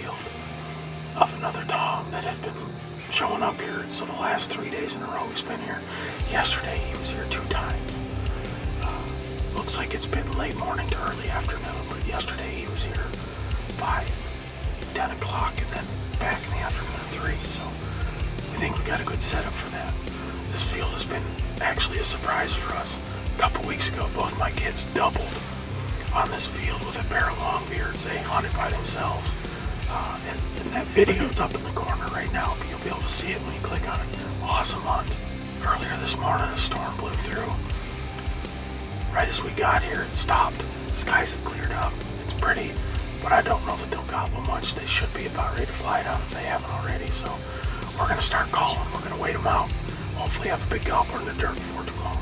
field of another Tom that had been showing up here. So the last 3 days in a row he's been here. Yesterday he was here 2 times. Looks like it's been late morning to early afternoon, but yesterday he was here by 10 o'clock and then back in the afternoon at 3. So we think we got a good setup for that. This field has been actually a surprise for us. A couple weeks ago, both my kids doubled on this field with a pair of longbeards. They hunted by themselves. And that video's up in the corner right now, but you'll be able to see it when you click on it. Awesome hunt. Earlier this morning, a storm blew through. Right as we got here, it stopped. Skies have cleared up. It's pretty, but I don't know that they'll gobble much. They should be about ready to fly down if they haven't already. So we're going to start calling. We're going to wait them out. Hopefully have a big gobbler in the dirt before too long.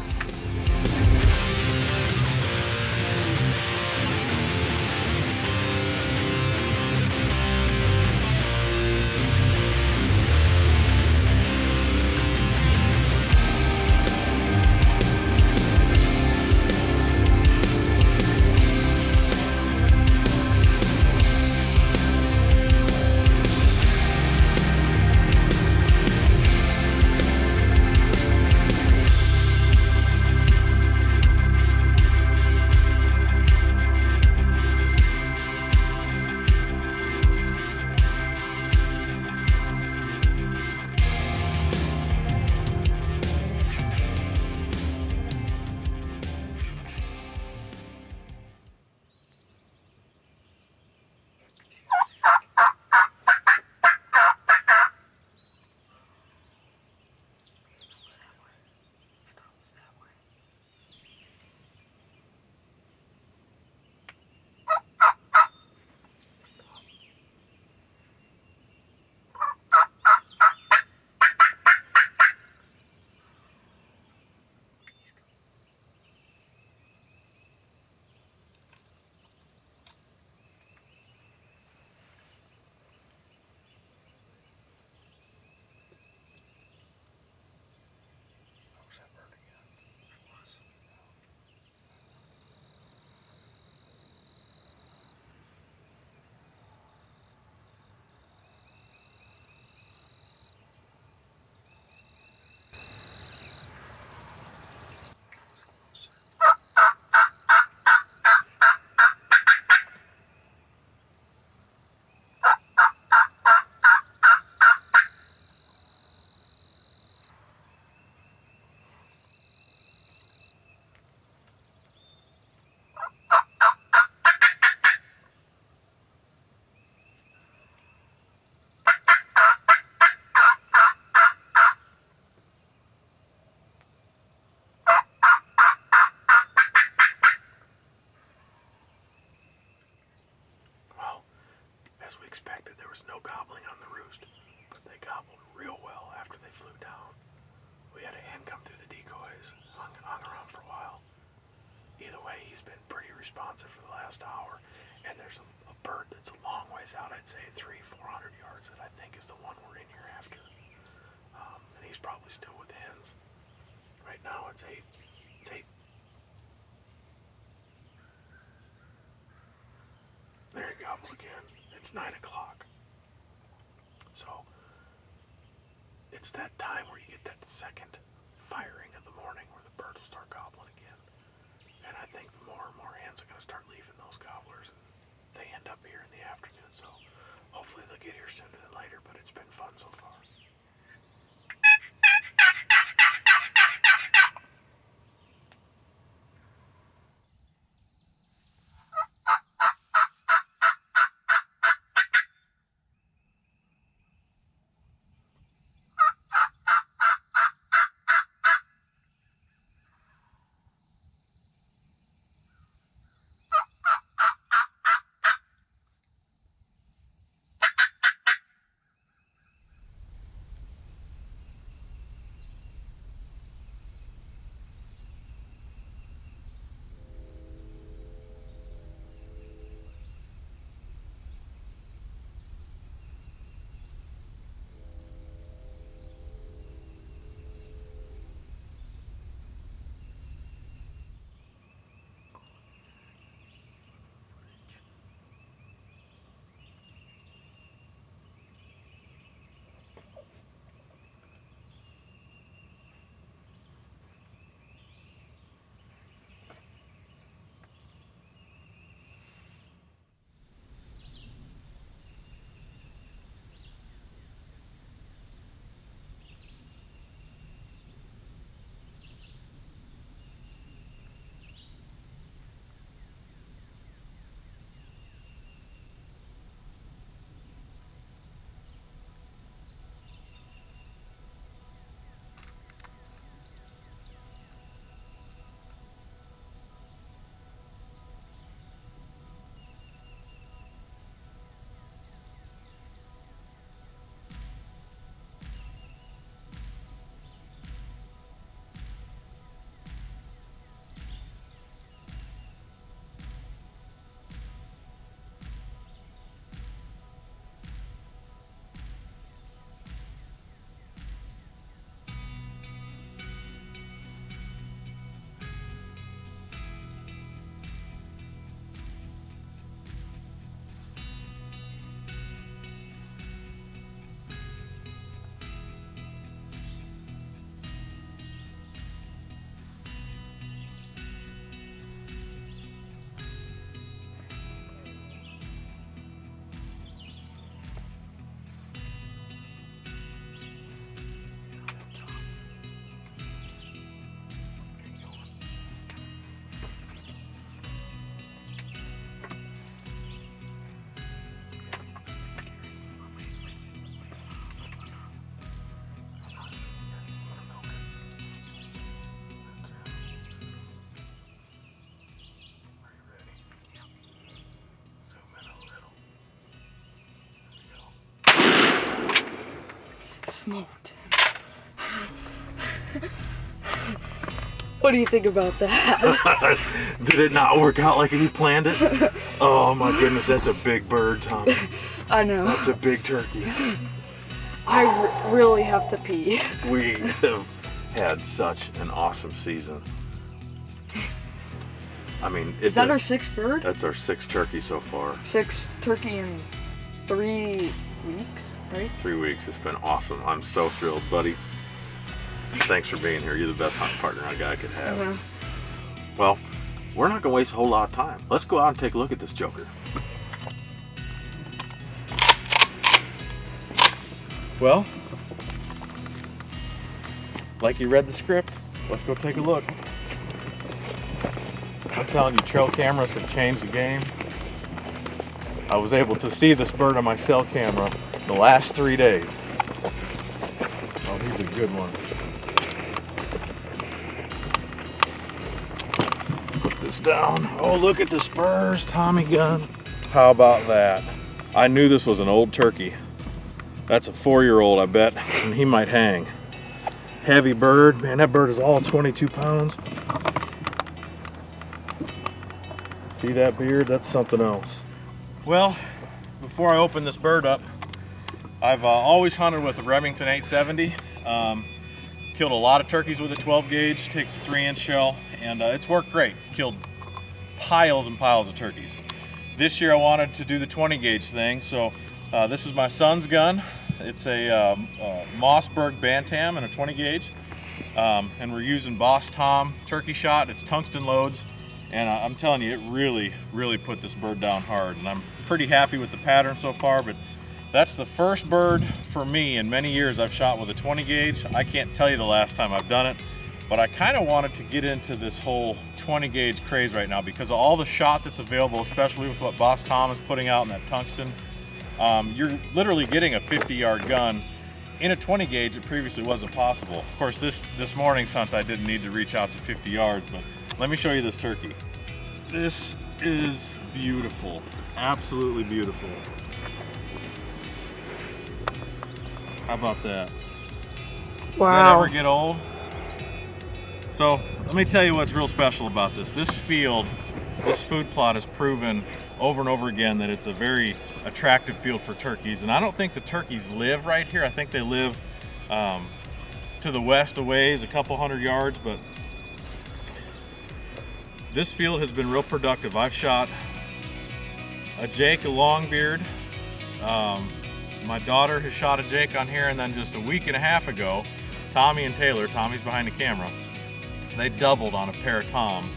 As we expected, there was no gobbling on the roost, but they gobbled real well after they flew down. We had a hen come through the decoys, hung around for a while. Either way, he's been pretty responsive for the last hour, and there's a bird that's a long ways out, I'd say 300-400 yards, that I think is the one we're in here after. And he's probably still with the hens. Right now it's 8. There he gobbles again. It's 9 o'clock. So it's that time where you get that second firing of the morning where the bird will start gobbling again. And I think the more and more hens are going to start leaving those gobblers, and they end up here in the afternoon. So hopefully they'll get here sooner than later, but it's been fun so far. Smoked. What do you think about that? Did it not work out like you planned it? Oh my goodness, that's a big bird, Tommy. I know. That's a big turkey. I really have to pee. We have had such an awesome season. I mean, is that our sixth bird? That's our sixth turkey so far. 6 turkey in 3 weeks, right? 3 weeks. It's been awesome. I'm so thrilled, buddy. Thanks for being here. You're the best hunting partner a guy could have. Well, we're not going to waste a whole lot of time. Let's go out and take a look at this joker. Well, like you read the script, let's go take a look. I'm telling you, trail cameras have changed the game. I was able to see this bird on my cell camera the last 3 days. Oh, he's a good one. Put this down. Oh, look at the spurs, Tommy gun. How about that? I knew this was an old turkey. That's a 4-year-old, I bet, and he might hang. Heavy bird. Man, that bird is all 22 pounds. See that beard? That's something else. Well, before I open this bird up, I've always hunted with a Remington 870. Killed a lot of turkeys with a 12 gauge, takes a 3-inch shell, and it's worked great. Killed piles and piles of turkeys. This year I wanted to do the 20 gauge thing, so this is my son's gun. It's a Mossberg Bantam and a 20 gauge, and we're using Boss Tom turkey shot. It's tungsten loads, and I'm telling you, it really put this bird down hard, and I'm pretty happy with the pattern so far. But that's the first bird for me in many years I've shot with a 20 gauge. I can't tell you the last time I've done it, but I kind of wanted to get into this whole 20 gauge craze right now because of all the shot that's available, especially with what Boss Tom is putting out in that tungsten. You're literally getting a 50-yard gun in a 20 gauge. It previously wasn't possible. Of course, this morning's hunt I didn't need to reach out to 50 yards, but let me show you this turkey. This is beautiful, absolutely beautiful. How about that? Wow. Does that ever get old? So let me tell you what's real special about this. This field, this food plot has proven over and over again that it's a very attractive field for turkeys. And I don't think the turkeys live right here. I think they live to the west a ways, a couple hundred yards, but this field has been real productive. I've shot a Jake, a longbeard. My daughter has shot a Jake on here, and then just a week and a half ago, Tommy and Taylor, Tommy's behind the camera, they doubled on a pair of toms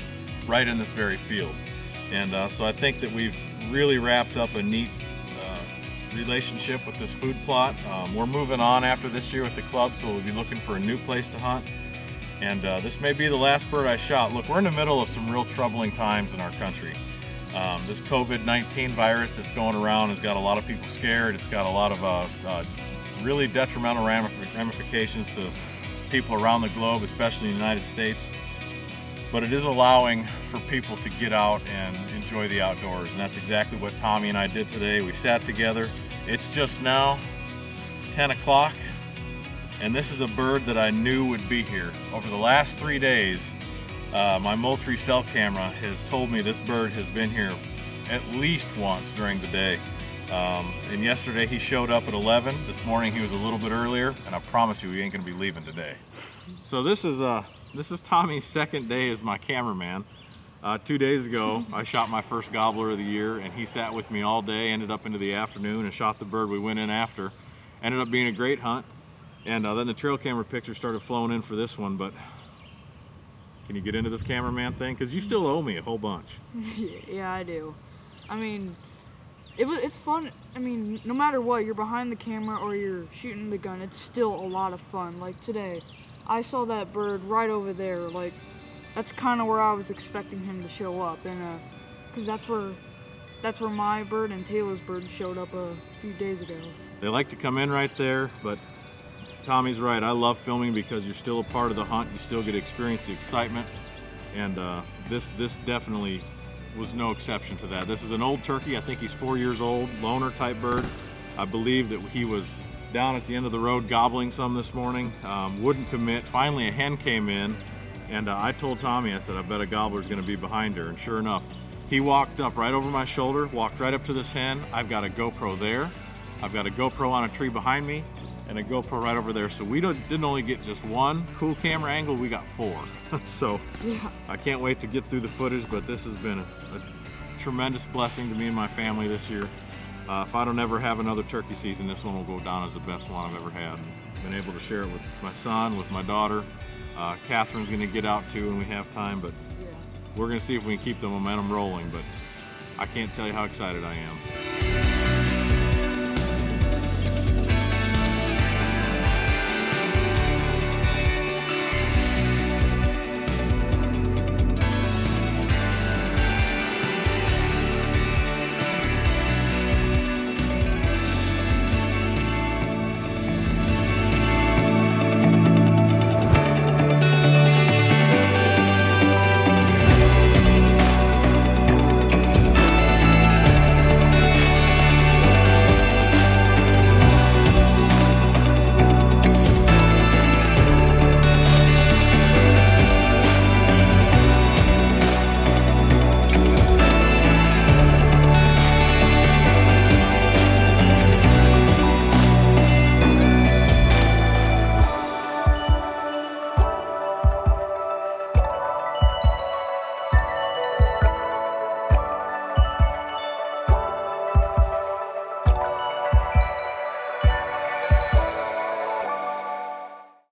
right in this very field. And so I think that we've really wrapped up a neat relationship with this food plot. We're moving on after this year with the club, so we'll be looking for a new place to hunt. And this may be the last bird I shot. Look, we're in the middle of some real troubling times in our country. This COVID-19 virus that's going around has got a lot of people scared. It's got a lot of really detrimental ramifications to people around the globe, especially in the United States. But it is allowing for people to get out and enjoy the outdoors, and that's exactly what Tommy and I did today. We sat together. It's just now 10 o'clock, and this is a bird that I knew would be here. Over the last 3 days, my Moultrie cell camera has told me this bird has been here at least once during the day. And yesterday he showed up at 11. This morning he was a little bit earlier, and I promise you he ain't gonna be leaving today. So this is Tommy's second day as my cameraman. 2 days ago, I shot my first gobbler of the year, and he sat with me all day, ended up into the afternoon and shot the bird we went in after. Ended up being a great hunt. And then the trail camera pictures started flowing in for this one, but can you get into this cameraman thing? Because you still owe me a whole bunch. Yeah, I do. I mean, it's fun. I mean, no matter what, you're behind the camera or you're shooting the gun, it's still a lot of fun. Like today, I saw that bird right over there. Like, that's kind of where I was expecting him to show up, and because that's where my bird and Taylor's bird showed up a few days ago. They like to come in right there, but Tommy's right. I love filming because you're still a part of the hunt. You still get to experience the excitement, and this definitely was no exception to that. This is an old turkey. I think he's 4 years old, loner type bird. I believe that he was down at the end of the road gobbling some this morning. Wouldn't commit. Finally, a hen came in, and I told Tommy, I said, I bet a gobbler's gonna be behind her. And sure enough, he walked up right over my shoulder, walked right up to this hen. I've got a GoPro there. I've got a GoPro on a tree behind me, and a GoPro right over there. So we didn't only get just one cool camera angle, we got 4. So Yeah. I can't wait to get through the footage, but this has been a tremendous blessing to me and my family this year. If I don't ever have another turkey season, this one will go down as the best one I've ever had. Been able to share it with my son, with my daughter. Catherine's gonna get out too when we have time, but Yeah. we're gonna see if we can keep the momentum rolling, but I can't tell you how excited I am.